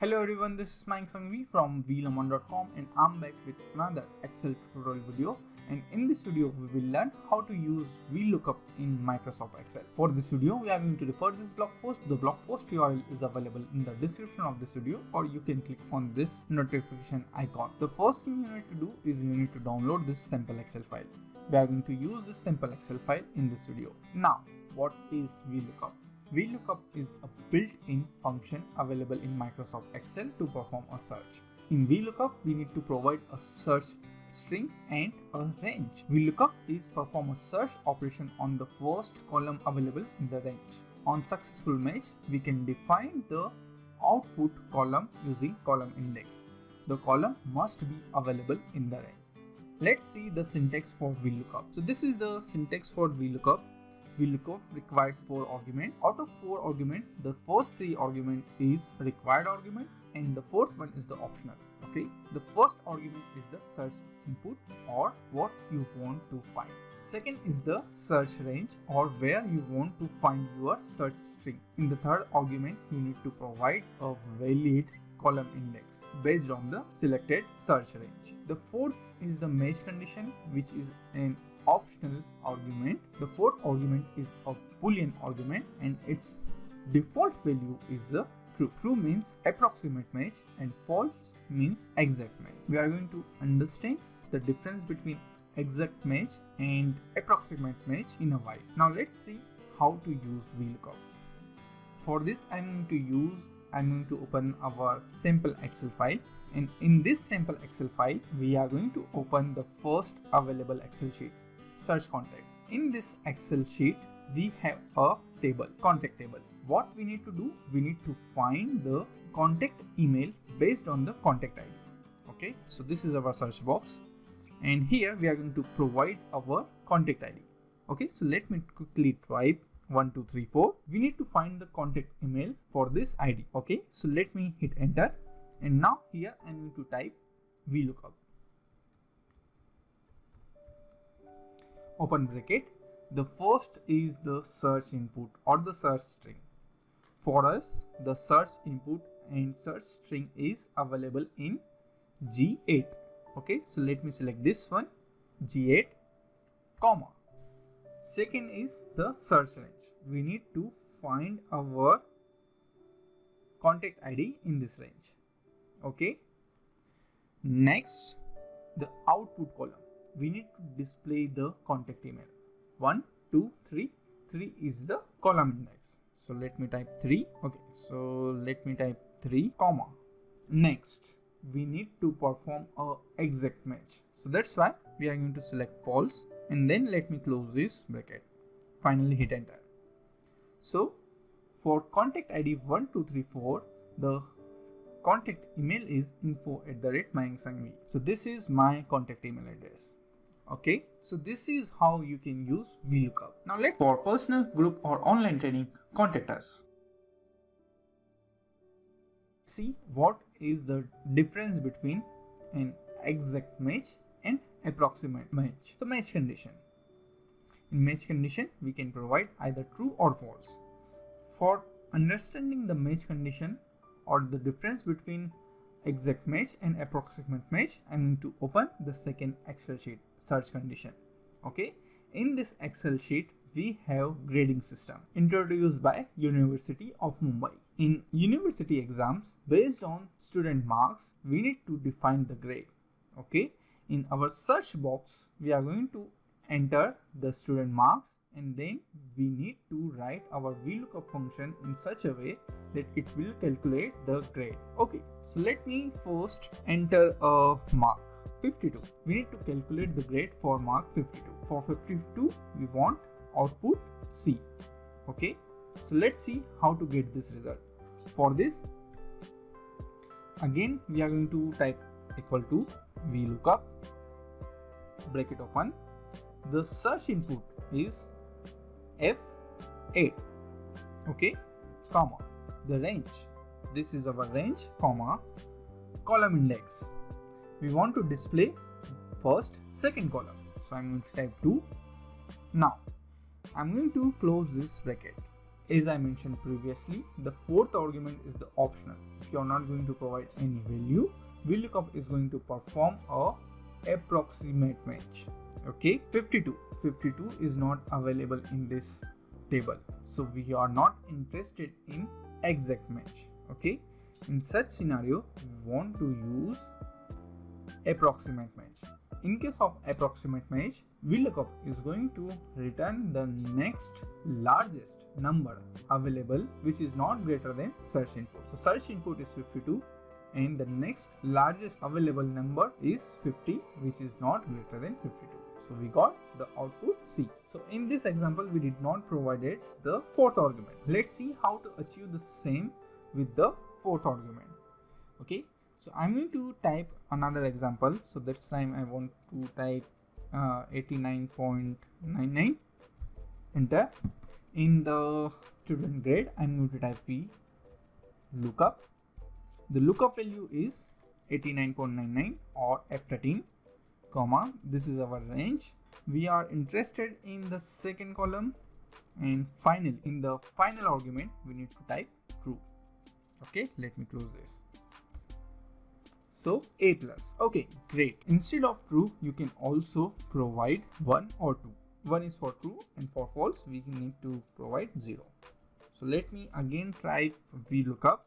Hello everyone, this is Mike Sangvi from vLookUp.com and I'm back with another Excel tutorial video. And in this video, we will learn how to use vLookUp in Microsoft Excel. For this video, we are going to refer this blog post. The blog post URL is available in the description of this video, or you can click on this notification icon. The first thing you need to do is you need to download this sample Excel file. We are going to use this sample Excel file in this video. Now, what is vLookUp? vLookUp is a built-in function available in Microsoft Excel to perform a search. In vLookUp, we need to provide a search string and a range. vLookUp is perform a search operation on the first column available in the range. On successful match, we can define the output column using column index. The column must be available in the range. Let's see the syntax for vLookUp. So this is the syntax for vLookUp. vLookUp required 4 arguments. Out of 4 arguments, the first 3 arguments is required argument and the fourth one is the optional. Okay, the first argument is the search input or what you want to find. Second is the search range or where you want to find your search string. In the third argument, you need to provide a valid column index based on the selected search range. The fourth is the match condition, which is an optional argument. The fourth argument is a boolean argument and its default value is the true. True means approximate match and false means exact match. We are going to understand the difference between exact match and approximate match in a while. Now let's see how to use vLookUp. For this I'm going to open our sample Excel file, and in this sample Excel file we are going to open the first available Excel sheet, search contact. In this Excel sheet we have a table, contact table. What we need to do, we need to find the contact email based on the contact ID. Okay, so this is our search box and here we are going to provide our contact ID. Okay, so let me quickly type 1234. We need to find the contact email for this ID. Okay, so let me hit enter and now here I am going to type vLookUp. Open bracket. The first is the search input or the search string. For us, the search input and search string is available in G8. Okay, so let me select this one, G8, comma. Second is the search range. We need to find our contact ID in this range. Okay. Next, the output column. We need to display the contact email. 1, 2, 3. 3 is the column index. So let me type 3. Okay. So let me type 3, comma. Next, we need to perform a exact match. So that's why we are going to select false. And then let me close this bracket. Finally hit enter. So for contact ID 1234, the contact email is info@myexangvi. So this is my contact email address. Okay, so this is how you can use vLookUp. Now let's for personal, group or online training, contact us. See what is the difference between an exact match and approximate match. So match condition. In match condition, we can provide either true or false. For understanding the match condition or the difference between exact match and approximate match, I'm going to open the second Excel sheet, search condition. Okay, in this Excel sheet we have grading system introduced by University of Mumbai. In university exams, based on student marks, we need to define the grade. Okay, in our search box we are going to enter the student marks and then we need to write our vLookUp function in such a way that it will calculate the grade. Okay, so let me first enter a mark 52. We need to calculate the grade for mark 52. For 52 we want output C. Okay, so let's see how to get this result. For this, again we are going to type equal to vLookUp, bracket open. The search input is F8. Okay, comma. The range, this is our range, comma, column index. We want to display first, second column. So I'm going to type 2. Now I'm going to close this bracket. as I mentioned previously, the fourth argument is the optional. If you are not going to provide any value, vLookUp is going to perform a approximate match. Okay, 52 is not available in this table, so we are not interested in exact match. Okay, in such scenario we want to use approximate match. In case of approximate match, vLookUp is going to return the next largest number available, which is not greater than search input. So search input is 52 and the next largest available number is 50, which is not greater than 52. So we got the output C. So in this example, we did not provided the fourth argument. Let's see how to achieve the same with the fourth argument. Okay, so I'm going to type another example. So this time I want to type 89.99. Enter. In the student grade, I'm going to type vLookUp. The lookup value is 89.99 or F13, comma, this is our range. We are interested in the second column, and finally in the final argument we need to type true. Okay, let me close this. So A plus. Okay, great. Instead of true, you can also provide 1 or 2. 1 is for true and for false we need to provide 0. So let me again try vLookUp.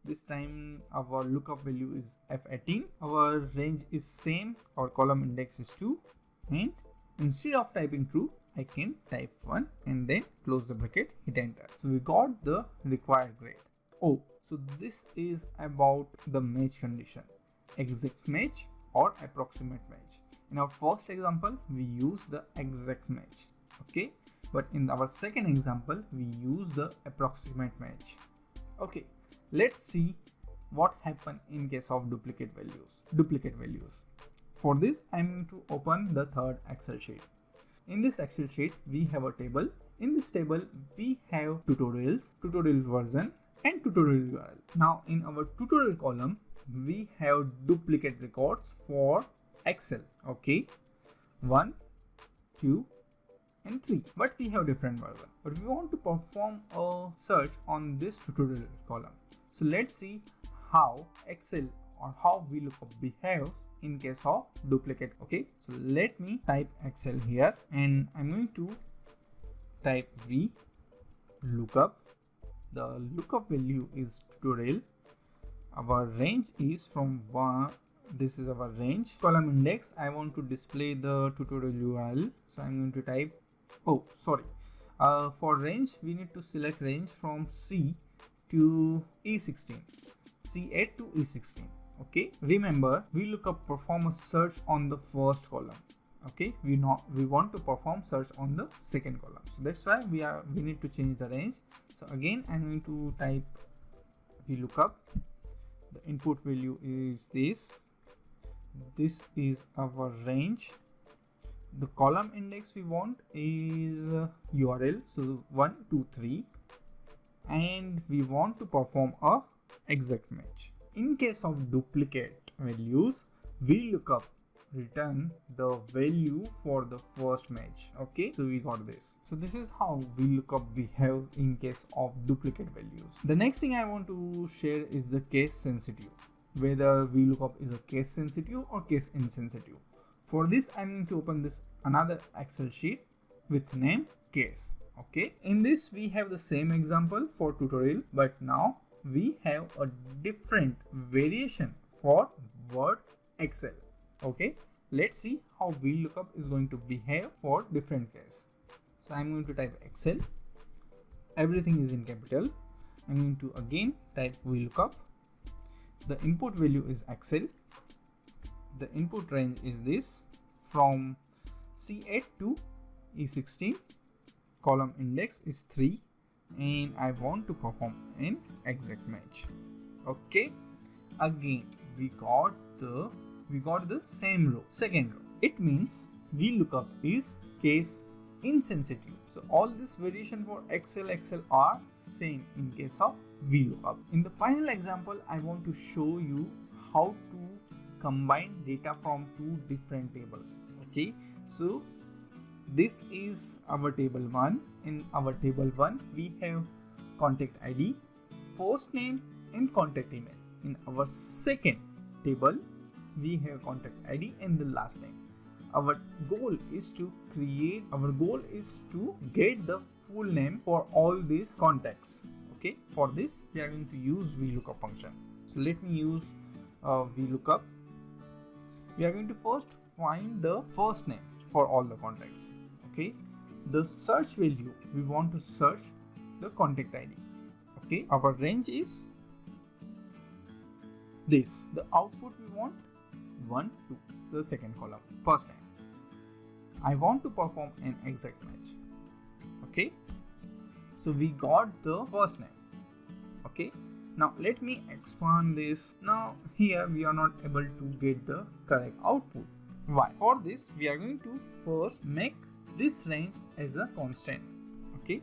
This time our lookup value is F18. Our range is same. Our column index is 2. And instead of typing true, I can type 1 and then close the bracket, hit enter. So we got the required grade. Oh, so this is about the match condition. Exact match or approximate match. In our first example, we use the exact match. Okay. But in our second example, we use the approximate match. Okay. Let's see what happens in case of duplicate values. For this, I'm going to open the third Excel sheet. In this Excel sheet, we have a table. In this table, we have tutorials, tutorial version and tutorial URL. Now in our tutorial column, we have duplicate records for Excel. Okay, 1, 2 and 3, but we have different version. But we want to perform a search on this tutorial column. So let's see how Excel or how vLookUp behaves in case of duplicate. Okay, so let me type Excel here and I'm going to type vLookUp. The lookup value is tutorial. Our range is from 1. This is our range. Column index, I want to display the tutorial URL. So I'm going to type, for range, we need to select range from C to E16, C8 to E16. Okay, remember vLookUp perform a search on the first column. Okay, we want to perform search on the second column, so that's why we need to change the range. So again, I'm going to type vLookUp. The input value is this is our range. The column index we want is URL, so 1, 2, 3. And we want to perform a exact match. In case of duplicate values, vLookUp return the value for the first match. Okay, so we got this. So this is how vLookUp behave in case of duplicate values. The next thing I want to share is the case sensitive, whether vLookUp is a case sensitive or case insensitive. For this, I'm going to open this another Excel sheet with name case. Okay, in this we have the same example for tutorial, but now we have a different variation for Word Excel. Okay, let's see how vLookUp is going to behave for different case. So I'm going to type Excel. Everything is in capital. I'm going to again type vLookUp. The input value is Excel. The input range is this from C8 to E16. Column index is 3 and I want to perform an exact match. Okay, again we got the same row, second row. It means vLookUp is case insensitive. So all this variation for Excel are same in case of vLookUp. In the final example, I want to show you how to combine data from two different tables. Okay, so this is our table 1. In our table 1, we have contact ID, first name and contact email. In our second table, we have contact ID and the last name. Our goal is to get the full name for all these contacts. Okay, for this we are going to use vLookUp function. So let me use vLookUp. We are going to first find the first name for all the contacts. Okay, the search value, we want to search the contact ID. Okay, our range is this. The output we want 1, 2, the second column, first name. I want to perform an exact match. Okay, so we got the first name. Okay, now let me expand this. Now here we are not able to get the correct output. Why? For this we are going to first make this range as a constant. Okay,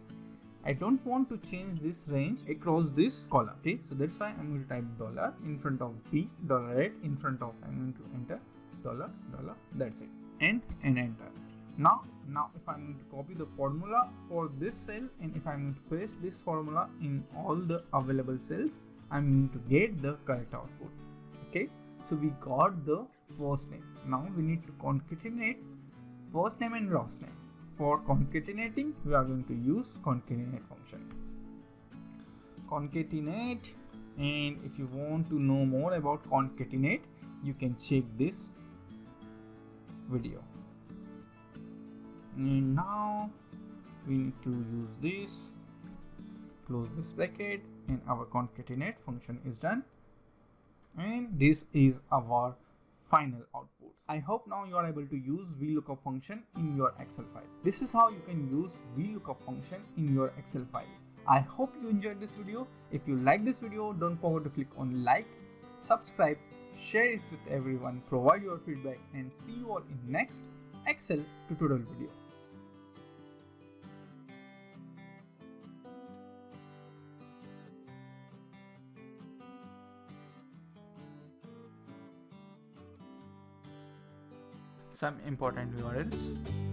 I don't want to change this range across this column. Okay, so that's why I'm going to type dollar in front of B, $8 in front of, I'm going to enter dollar, that's it, and enter. Now if I'm going to copy the formula for this cell and if I'm going to paste this formula in all the available cells, I'm going to get the correct output. Okay, so we got the first name. Now we need to concatenate first name and last name. For concatenating, we are going to use concatenate function. Concatenate, and if you want to know more about concatenate, you can check this video. And now we need to use this, close this bracket, and our concatenate function is done, and this is our final outputs. I hope now you are able to use vLookUp function in your Excel file. This is how you can use vLookUp function in your Excel file. I hope you enjoyed this video. If you like this video, don't forget to click on like, subscribe, share it with everyone, provide your feedback, and see you all in next Excel tutorial video. Some important URLs.